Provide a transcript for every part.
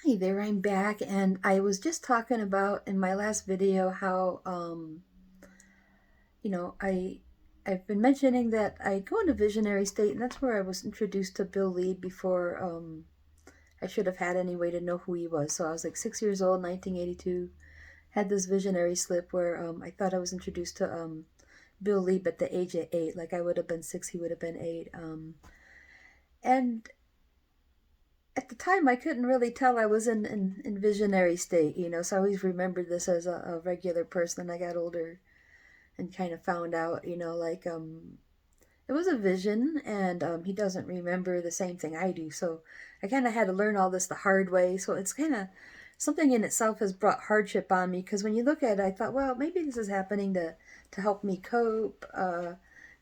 Hi there, I'm back, and I was just talking about in my last video how you know, I've been mentioning that I go into visionary state, and that's where I was introduced to Bill Leeb before I should have had any way to know who he was. So I was like 6 years old, 1982, had this visionary slip where I thought I was introduced to Bill Leeb at the age of 8. Like I would have been 6, he would have been 8. And at the time I couldn't really tell I was in visionary state, so I always remembered this as a regular person. I got older and kind of found out, like it was a vision, and he doesn't remember the same thing I do. So I kind of had to learn all this the hard way. So it's kind of something in itself has brought hardship on me, because when you look at it, I thought, well, maybe this is happening to help me cope.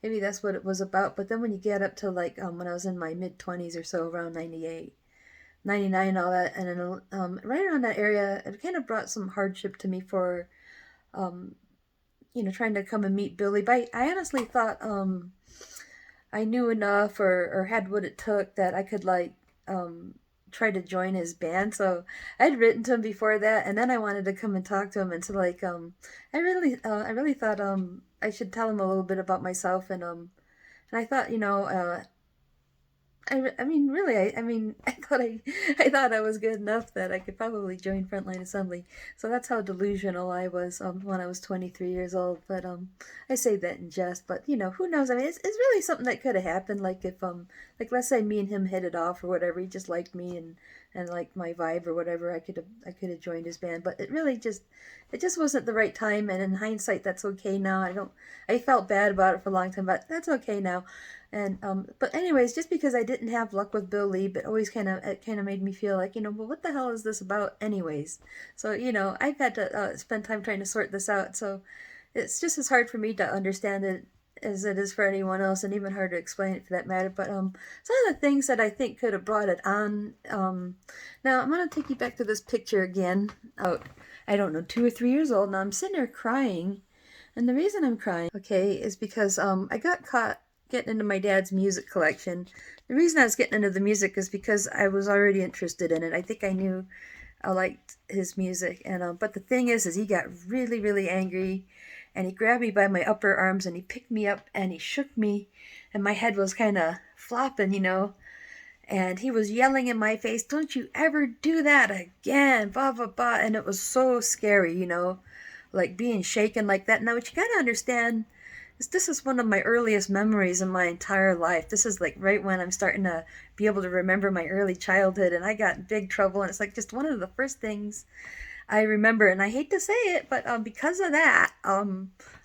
Maybe that's what it was about. But then when you get up to like when I was in my mid 20s or so, around 98, 99, all that, and then right around that area, it kind of brought some hardship to me for um, trying to come and meet Billy. But I honestly thought I knew enough, or had what it took, that I could like try to join his band. So I'd written to him before that, and then I wanted to come and talk to him. And so like I really thought I should tell him a little bit about myself, and I thought, I mean, really, I mean, I thought I was good enough that I could probably join Frontline Assembly. So that's how delusional I was when I was 23 years old. But I say that in jest. But who knows? I mean, it's really something that could have happened. Like if like let's say me and him hit it off or whatever. He just liked me and liked my vibe or whatever. I could have joined his band. But it just wasn't the right time. And in hindsight, that's okay now. I felt bad about it for a long time, but that's okay now. And but anyways, just because I didn't have luck with Bill Leeb, it kind of made me feel like, well, what the hell is this about anyways? So I've had to spend time trying to sort this out. So it's just as hard for me to understand it as it is for anyone else, and even hard to explain it for that matter. But some of the things that I think could have brought it on. Now I'm gonna take you back to this picture again. Oh, I don't know, 2 or 3 years old. Now I'm sitting there crying, and the reason I'm crying, okay, is because I got caught getting into my dad's music collection. The reason I was getting into the music is because I was already interested in it. I think I knew I liked his music, and but the thing is he got really, really angry, and he grabbed me by my upper arms and he picked me up and he shook me, and my head was kind of flopping, and he was yelling in my face, "Don't you ever do that again!" Blah blah blah, and it was so scary, like being shaken like that. Now, what you gotta understand, this is one of my earliest memories in my entire life. This is like right when I'm starting to be able to remember my early childhood, and I got in big trouble. And it's like just one of the first things I remember. And I hate to say it, but because of that,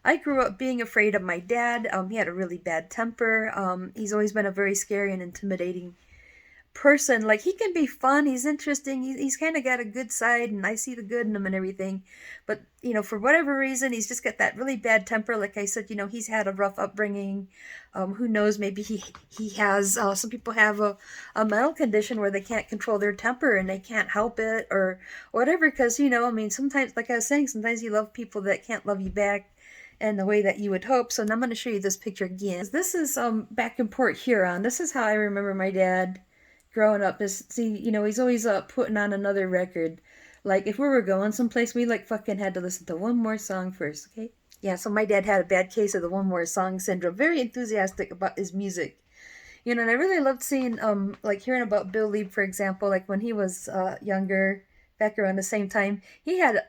I grew up being afraid of my dad. He had a really bad temper. He's always been a very scary and intimidating person. Like, he can be fun, he's interesting, he's kind of got a good side, and I see the good in him and everything. But for whatever reason, he's just got that really bad temper. Like I said, he's had a rough upbringing. Who knows, maybe he has some people have a mental condition where they can't control their temper and they can't help it, or whatever. Because I mean, sometimes, like I was saying, sometimes you love people that can't love you back in the way that you would hope. So now I'm going to show you this picture again. This is back in Port Huron. This is how I remember my dad growing up. Is, see, he's always putting on another record. Like, if we were going someplace, we like fucking had to listen to one more song first, okay? Yeah, so my dad had a bad case of the one more song syndrome. Very enthusiastic about his music. And I really loved seeing, like hearing about Bill Leeb, for example, like when he was younger, back around the same time, he had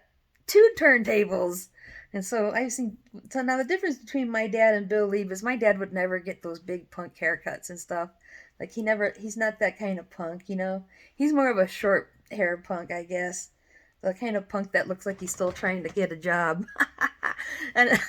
two turntables. And so I've seen, so now the difference between my dad and Bill Leeb is my dad would never get those big punk haircuts and stuff. Like he's not that kind of punk. He's more of a short hair punk, I guess. The kind of punk that looks like he's still trying to get a job. And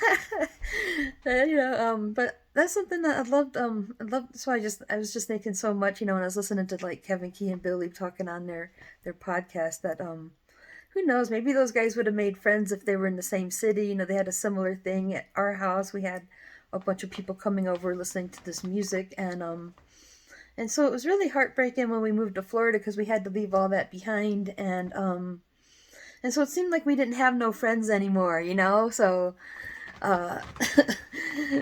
but that's something that I loved. That's why I was just thinking so much, when I was listening to like Kevin Key and Bill Leeb talking on their podcast, that who knows, maybe those guys would have made friends if they were in the same city. They had a similar thing at our house. We had a bunch of people coming over listening to this music, and so it was really heartbreaking when we moved to Florida, because we had to leave all that behind, and so it seemed like we didn't have no friends anymore, so uh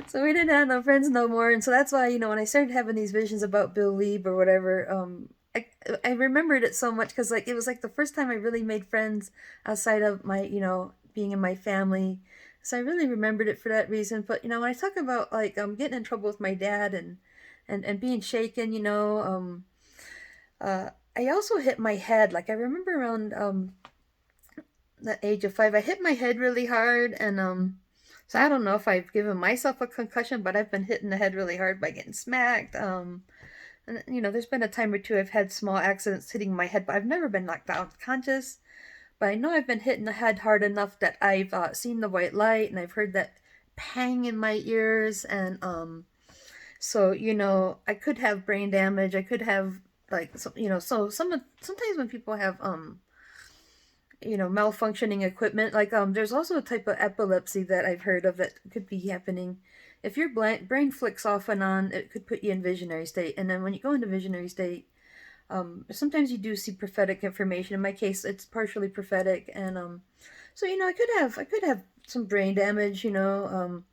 so we didn't have no friends no more. And so that's why, when I started having these visions about Bill Leeb or whatever, I remembered it so much because like it was like the first time I really made friends outside of my, being in my family. So I really remembered it for that reason. But when I talk about like getting in trouble with my dad and being shaken, I also hit my head. Like I remember around the age of 5, I hit my head really hard, and so I don't know if I've given myself a concussion, but I've been hitting the head really hard by getting smacked. And there's been a time or two I've had small accidents hitting my head, but I've never been knocked out unconscious. But I know I've been hitting the head hard enough that I've seen the white light, and I've heard that pang in my ears, and so I could have brain damage. I could have like so sometimes when people have malfunctioning equipment, like there's also a type of epilepsy that I've heard of that could be happening. If your brain flicks off and on, it could put you in visionary state, and then when you go into visionary state, sometimes you do see prophetic information. In my case, it's partially prophetic, and so I could have some brain damage, and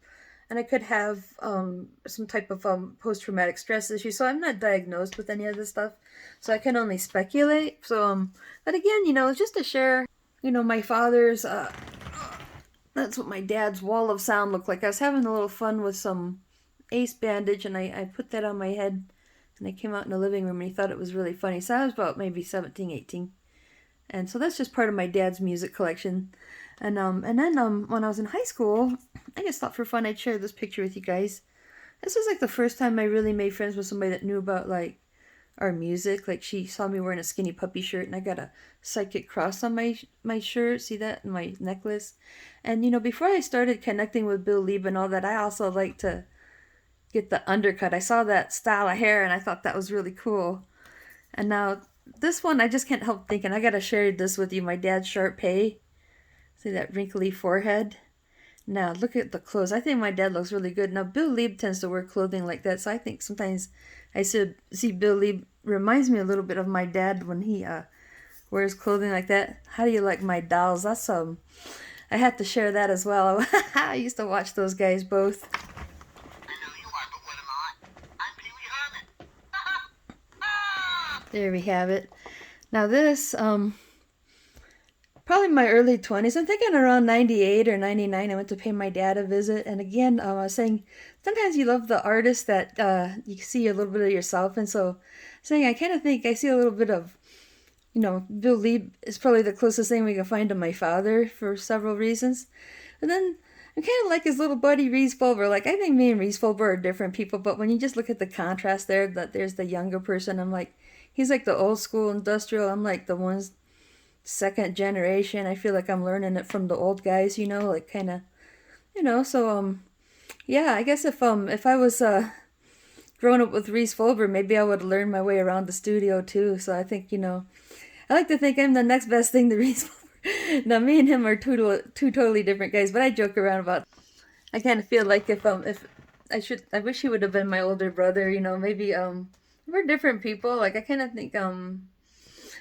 I could have some type of post-traumatic stress issue. So I'm not diagnosed with any of this stuff, so I can only speculate. So but again, just to share, my father's. That's what my dad's wall of sound looked like. I was having a little fun with some ace bandage, and I put that on my head, and I came out in the living room, and he thought it was really funny. So I was about maybe 17, 18. And so that's just part of my dad's music collection. And then when I was in high school, I just thought for fun I'd share this picture with you guys. This was like the first time I really made friends with somebody that knew about like our music. Like she saw me wearing a skinny puppy shirt, and I got a psychic cross on my shirt. See that? And my necklace. And before I started connecting with Bill Leeb and all that, I also like to get the undercut. I saw that style of hair, and I thought that was really cool. And now this one, I just can't help thinking I gotta share this with you. My dad's Sharp Pay. See that wrinkly forehead? Now look at the clothes. I think my dad looks really good. Now Bill Leeb tends to wear clothing like that, so I think sometimes I see Bill Leeb reminds me a little bit of my dad when he wears clothing like that. How do you like my dolls? That's I had to share that as well. I used to watch those guys both. I know you are, but what am I? I'm Pee Wee Herman. There we have it. Now this probably my early 20s. I'm thinking around 98 or 99. I went to pay my dad a visit, and again I was saying sometimes you love the artist that you see a little bit of yourself, and so saying I kind of think I see a little bit of Bill Leeb is probably the closest thing we can find to my father for several reasons. And then I'm kind of like his little buddy Reese Fulber. Like I think me and Reese Fulber are different people, but when you just look at the contrast there, that there's the younger person. I'm like, he's like the old school industrial. I'm like the one's second generation. I feel like I'm learning it from the old guys, like kind of, So yeah, I guess if I was growing up with Reese Fulber, maybe I would learn my way around the studio too. So I think I like to think I'm the next best thing to Reese Fulber. Now me and him are two totally different guys, but I joke around about. I kind of feel like if I wish he would have been my older brother. Maybe we're different people. Like I kind of think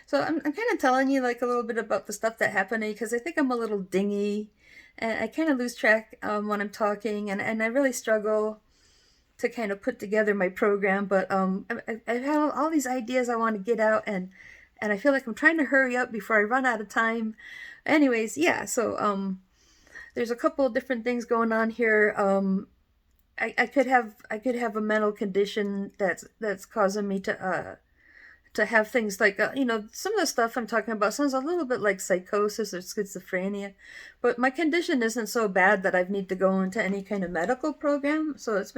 So I'm kind of telling you like a little bit about the stuff that happened to me because I think I'm a little dingy, and I kind of lose track when I'm talking, and I really struggle to kind of put together my program. But I have all these ideas I want to get out, and I feel like I'm trying to hurry up before I run out of time. Anyways, yeah. So there's a couple of different things going on here. I could have a mental condition that's causing me to have things like some of the stuff I'm talking about sounds a little bit like psychosis or schizophrenia, but my condition isn't so bad that I need to go into any kind of medical program. So it's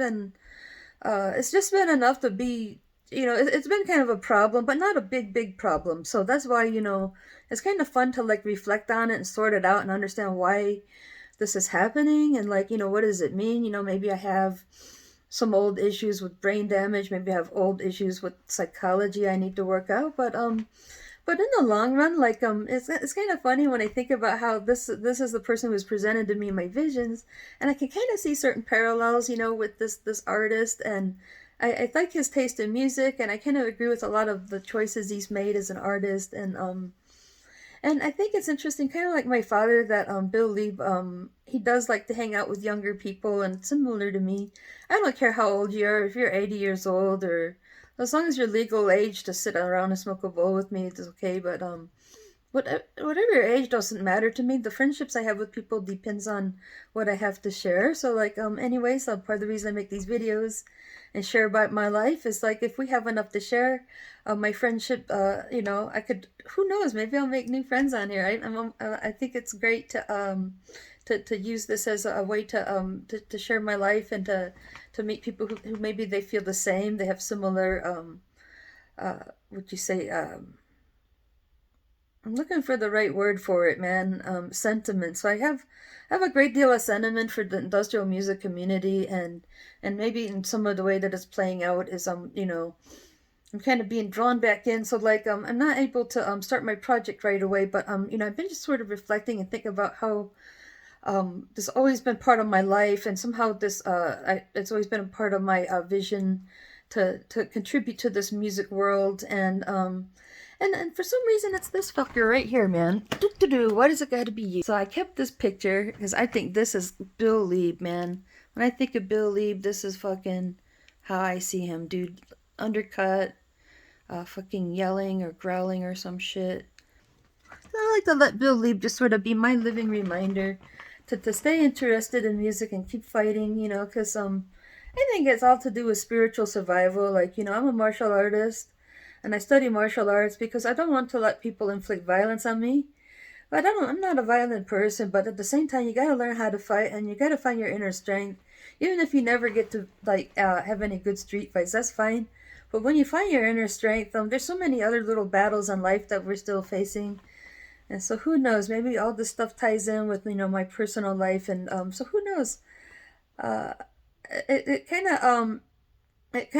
just been enough to be it's been kind of a problem, but not a big problem. So that's why it's kind of fun to like reflect on it and sort it out and understand why this is happening, and like what does it mean. Maybe I have some old issues with brain damage. Maybe I have old issues with psychology I need to work out. But in the long run, like it's kind of funny when I think about how this is the person who's presented to me my visions, and I can kind of see certain parallels, with this artist, and I like his taste in music, and I kind of agree with a lot of the choices he's made as an artist, and I think it's interesting, kind of like my father, that Bill Leeb, he does like to hang out with younger people, and similar to me. I don't care how old you are, if you're 80 years old or As long as you're legal age to sit around and smoke a bowl with me, it's okay. But whatever your age doesn't matter to me. The friendships I have with people depends on what I have to share. So like anyways, part of the reason I make these videos and share about my life is like if we have enough to share, my friendship, I could, who knows, maybe I'll make new friends on here. I think it's great to use this as a way to share my life and to meet people who maybe they feel the same, they have similar would you say I'm looking for the right word for it, man. Sentiment. So I have a great deal of sentiment for the industrial music community, and maybe in some of the way that it's playing out is I'm kind of being drawn back in. So like I'm not able to start my project right away, but I've been just sort of reflecting and thinking about how this always been part of my life, and somehow it's always been a part of my vision to contribute to this music world, and for some reason it's this fucker right here, man. Do why does it got to be you? So I kept this picture because I think this is Bill Leeb, man. When I think of Bill Leeb, this is fucking how I see him, dude. Undercut, fucking yelling or growling or some shit. I like to let Bill Leeb just sort of be my living reminder to stay interested in music and keep fighting, because I think it's all to do with spiritual survival. Like, I'm a martial artist and I study martial arts because I don't want to let people inflict violence on me. But I'm not a violent person, but at the same time, you gotta learn how to fight and you gotta find your inner strength. Even if you never get to, like, have any good street fights, that's fine. But when you find your inner strength, there's so many other little battles in life that we're still facing. And so who knows? Maybe all this stuff ties in with my personal life, and so who knows? Uh, it kind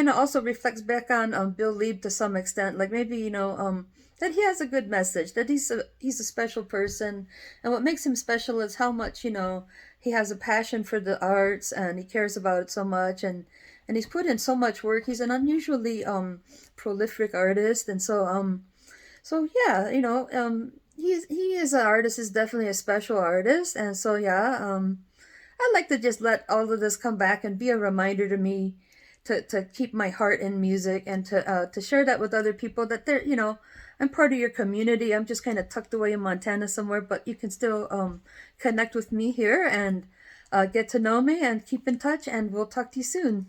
of also reflects back on Bill Leeb to some extent. Like maybe that he has a good message. That he's a special person, and what makes him special is how much he has a passion for the arts and he cares about it so much, and he's put in so much work. He's an unusually prolific artist, and so yeah, he is an artist. Is definitely a special artist, and so yeah, I like to just let all of this come back and be a reminder to me to keep my heart in music and to share that with other people that I'm part of your community. I'm just kind of tucked away in Montana somewhere, but you can still connect with me here and get to know me and keep in touch. And we'll talk to you soon.